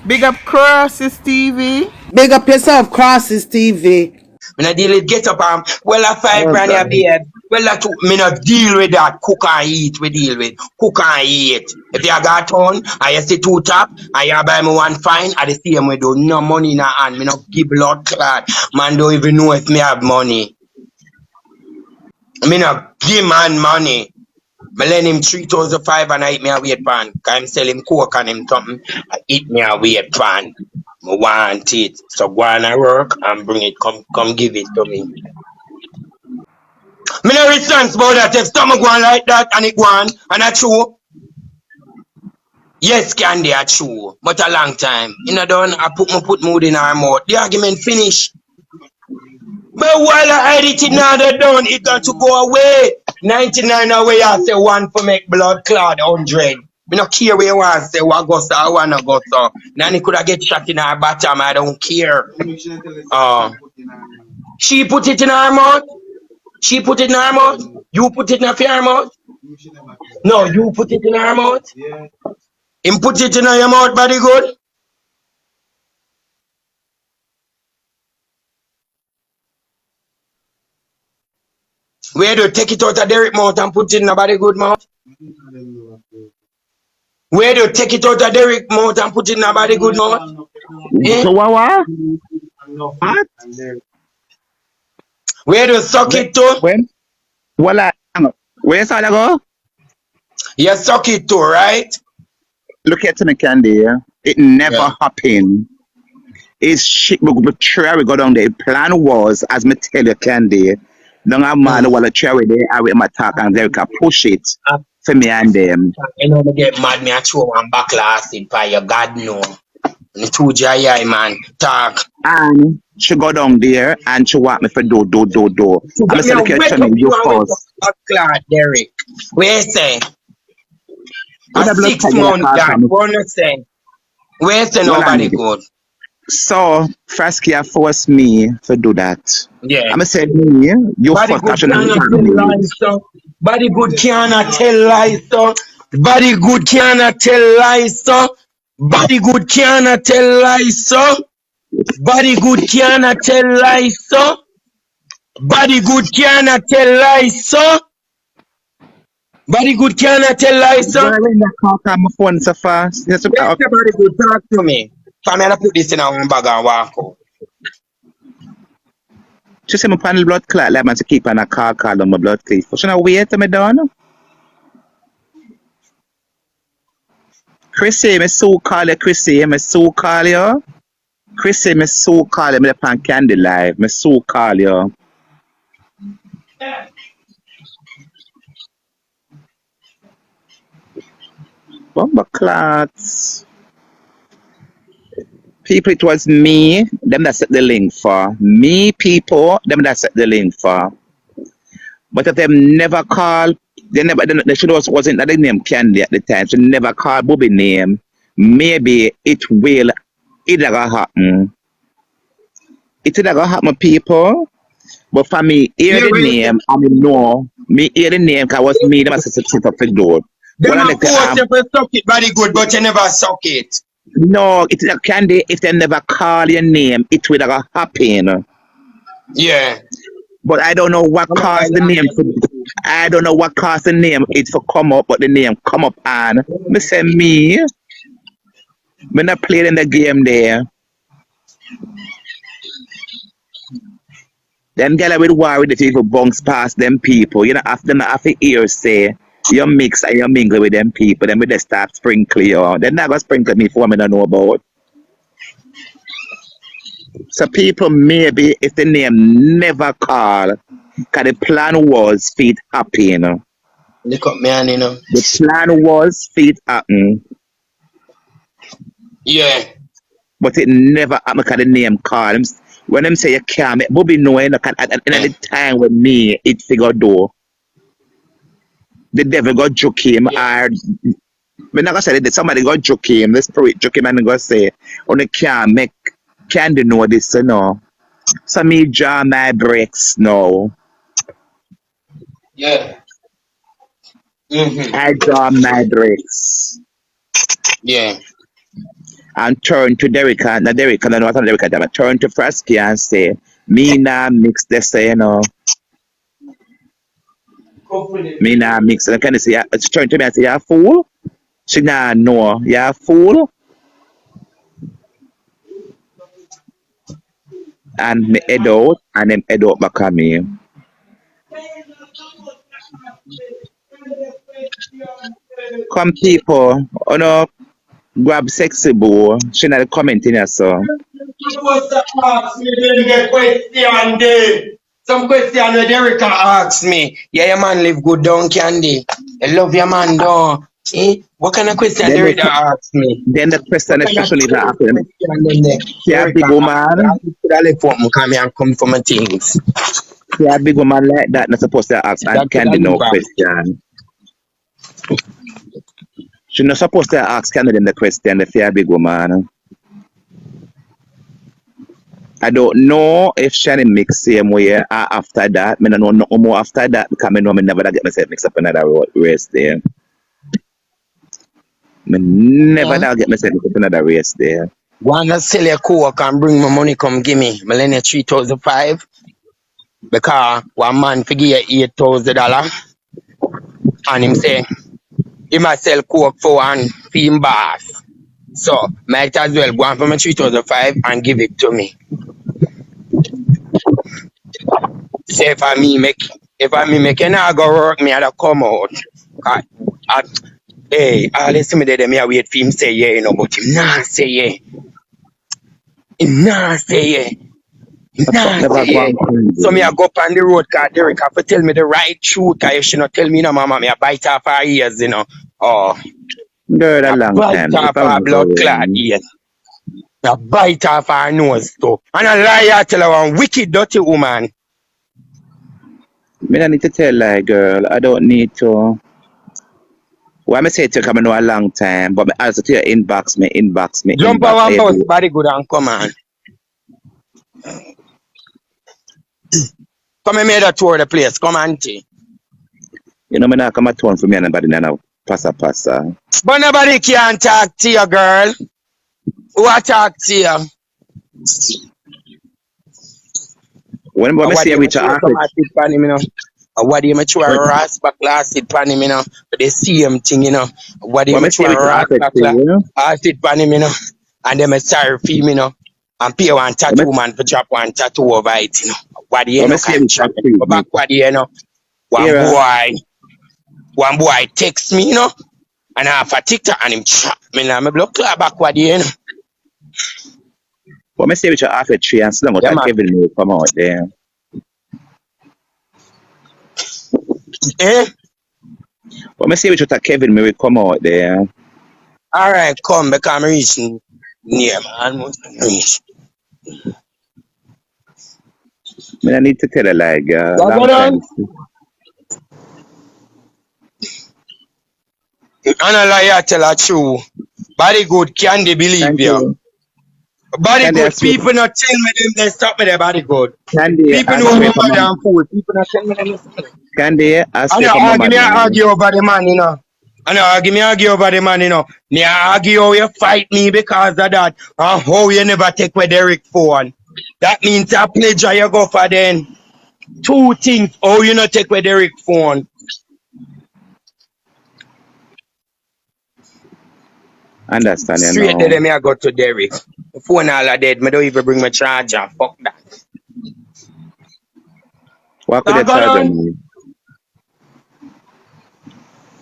Big up Crosses TV. Big up yourself, Crosses TV. Me not deal with get up and well a five Oh brand your God. beard. Well a two me not deal with that. Cook and eat we deal with. Cook and eat. If you got on and you see two top and you buy me one fine at the same way do no money in a hand. Me not give blood clot. Man don't even know if me have money. Me not give man money. Me lend him 3,500 and I eat me a weight pan. Cause him sell him coke and him something. I eat me a weight pan. Me want it. So go on and work and bring it. Come give it to me. Me no responsible about that. If stomach go on like that and it go on and that's true. Yes, Kandy, that's true. But a long time. You know done I put mood in her mouth. The argument finish. But while I edit it now they done, it got to go away. 99 away I say one for make blood clot 100. Me no care where you want to say what go so I wanna go so. Nanny could have get shot in her bottom, I don't care. She put it in her mouth. She put it in her mouth. You put it in her mouth. No, you put it in her mouth. Him put it in your mouth, body good. Where do you take it out of Derrick mouth and put it in a body good mouth? Where do you take it out of Derrick mouth and put it in a body good mouth? Eh? So what? What? Where do you suck it to? When? Well, where's all I go? You suck it to, right? Look at me, Candy. Yeah? It Yeah. never happened. It's shit. We try we go down there. Plan was, as me tell you, Candy. Don't have man Mm. while I try with there. I with my talk and Derrick can push it Uh, for me and them. You know, me get mad, me a throw one back acid by your God no. Me too dry man. Talk. And she go down there and she want me for do. You I'm got me say, a look at wet up me, you you and wet up first. blood clot, Derrick. Where say? With A the blood 6 clot, month you that. can What you say? Where say well, nobody good? so Fraskia forced me to do that. Yeah. I'm gonna say me, you Body first good caution the cannot tell family. lies, so. Body good cannot tell lies, so. Body good cannot tell lies, so. Body good cannot tell lies, so. Body good cannot tell lies, so. Body good cannot tell lies, so. Body good cannot tell lies, so. Why when that call on my phone so fast? Yes, Where's the body good? Talk to me. Come here, put this in our bag and walk out. she said my panel blood clot like man to keep on a call on my blood clot. Should I wait till me done? Chrissy, me so call you, Chrissy, me so call you. Chrissy, me so call you, me upon Candy Live, me so call you. Bumper clots. People, it was me, them that set the link for. Me, people, them that set the link for. But if them never call, they should also wasn't that the name Candy at the time. So never call Bobby name. Maybe it gonna happen. It gonna happen, people. But for me, hear Yeah, the where you name, I mean, no. Me hear the name, because was me, them sit up for door. Well, them I a like to force you to suck it body good, but you never suck it. no, it's a Candy, if they never call your name, it will gonna happen. Yeah. But I don't know what I'm not caused the name to, I don't know what caused the name it to come up, but the name come up and me say me not playing in the game there. Them girl with worry that if you bounce past them people, you know, after them have to hear say you mix and you mingle with them people, then we just start sprinkle you on. They're not gonna sprinkle me for me don't know about. So people maybe if the name never call, cause the plan was feet happy, you know. Look up man, you know. The plan was feet happen, Yeah. but it never happened because the name call. When them say you can't make Bobby know, you know, 'cause at Yeah. the time when me it figure do, the devil got joke him Yeah. or me not gonna say that somebody got joke him, the spirit joke him and go say, only can't make Candy know this, you know. So me draw my breaks now. Yeah. Mm-hmm. I draw my breaks. Yeah. and turn to Derrick and not Derrick and I know what Derrick but turn to Frosky and say, me nah mix this you know. Me nah mix and kind of say turn to me and say, you fool? She nah know, you fool? And me head out and then head out back at me. Come people, oh no, grab sexy boy. She not commenting here so. Supposed to ask me them get question there. Some question where Derrick ask me. Yeah, your man live good down Kandy. I love your man down. Eh? What kind of question Then Derrick ask me? then the question What kind of especially if I ask them, question them there? see a Derrick big ask me. I woman, could have left up come here and come for my things. see a big woman like that not supposed to ask That and could have Candy no leave her. question. She not supposed to ask Candy them the question if you a big woman. I don't know if Shannon mix same way after that. I don't know no more after that because I know I never get myself mixed up in another race there. I never Hmm? da get myself mixed up in another race there. Wanna sell your coke and bring my money come give me. I lend you 3,500 because one man forget $8,000 and him say he might sell coke for and fee him boss. So might as well go on for my 3,500 and give it to me. Say if I me make you not go work me I'll come out. I, I, hey, all this me them here wait for him say yeah, you know, but him nah say yeah. Him nah say yeah. Him The fuck nah never say go yeah. on So me I crazy. go up on the road cause Derrick have to tell me the right truth cause if she not tell me no mama me I bite off her ears, you know. Oh, Girl, a I long bite time. If off I her want to go blood clot around. ears. I bite off her nose too. And I lie I tell her one wicked dirty woman. Me don't need to tell like girl, I don't need to. Why me say it to come know a long time, but me also to your inbox me Jump on inbox one bus every body good and come on. Come and make a tour of the place. Come auntie. you know me not come at tone for me and nobody now passa. But nobody can talk to you, girl. Who I talk to you? When me What do see you which throw I some acid pan him, you know? What do you throw a when rasp acid pan him, you know? The same thing, you know? What do you when me throw see a which I rasp to you, acid pan him, you know? And them a sorry for him, you know? And pay one when me tattoo man for drop one tattoo over it, you know? What do you when me know? see Can which I trap it. treat But me, back what do you know? One Era, boy, one boy text me, you know? And I have a TikTok and him trap me now. My blood clot back what do you know? when me see which I after tree and slung out Yeah, that man. Kevin will come out there. Eh? When me see which that Kevin will come out there. All right, come because I'm reaching near, man. Almost reach. Me don't need to tell her like What go long on? time. And I lie, I tell her true. Body good, can they believe Thank you? you. Body Candy, I good, swear, people not tell me them they stop me there, body good. Candy, People I know swear me for body mom. and fool. People not tell me them they stop me. Candy, I I swear know for argue mama. me argue over the man, you know. I know argue over the man, you know. Me argue how you fight me because of that. And how you never take with Derrick phone. That means a pleasure you go for then. Two things. How you not take with Derrick phone. Understand you Straight there, know. me I go to Derrick. The phone all are dead. Me don't even bring my charger. Fuck that. What could Now you go charge on on. me?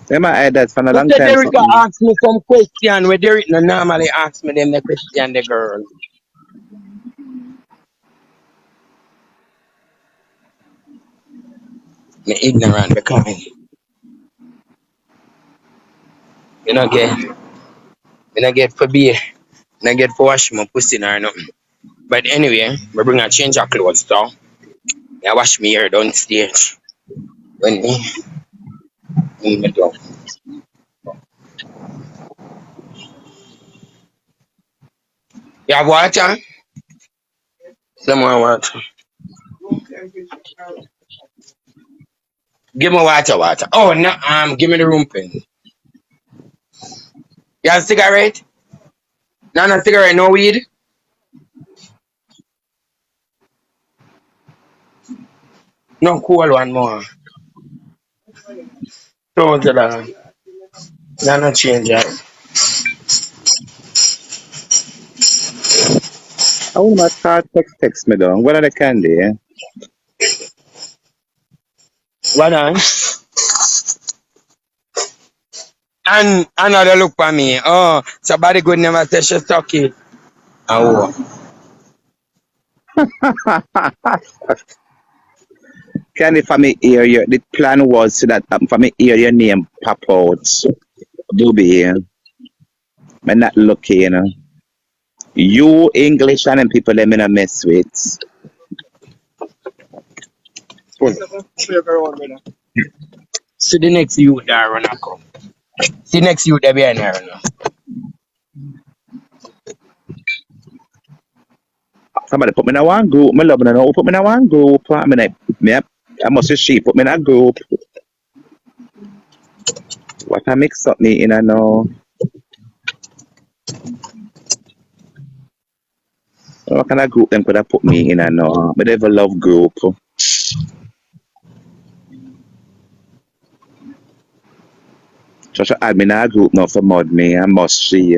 Them I heard that for a You long said time Derrick something. ask me some question where Derrick no normally ask me them the question the girl. Me ignorant because me not get for be not get for wash my pussy or nothing. But anyway, we bring a change of clothes so I wash me hair downstairs. When me done. You have water? Some more water. Give me water. Oh no, give me the room pen. You have a cigarette? No cigarette, no weed. No cool one more. $2. No change that. I want my card text me down. What are the candy? Eh? What on? And another look for me. Oh, somebody good never say she suck it. Oh, Candy for me hear you. The plan was so that for me hear your name pop out. Do be here. I'm not lucky, you know. You English and them people them in a mess with. good. See the next youth that run a come. See next youth that behind her now. Somebody put me in one group. Me love me know. Put me in one group. I mean, yep. I must say she put me in a group. What a mix up me in a know. What kind of group them could have put me in a know? Me never love group. Just add me in a group now for mud me. I must see.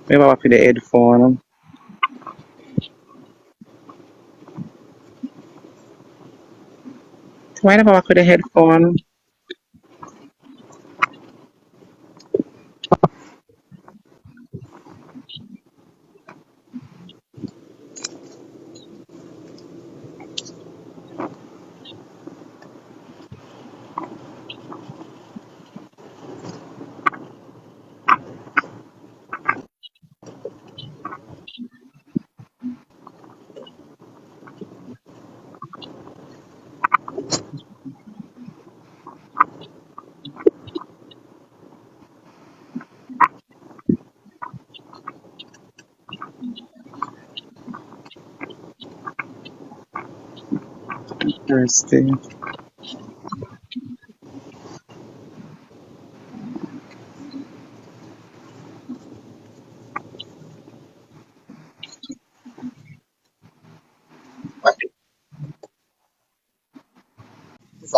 Maybe I put the headphone. Why never work with the headphone? Interesting.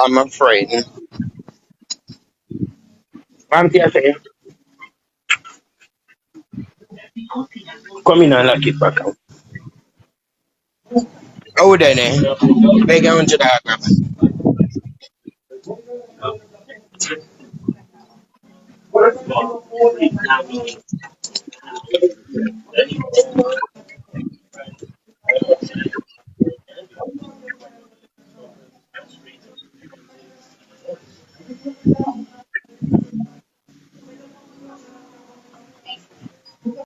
I'm afraid. I'm here for you. Come in and lock it back out. Oh, then, eh? Beg $100.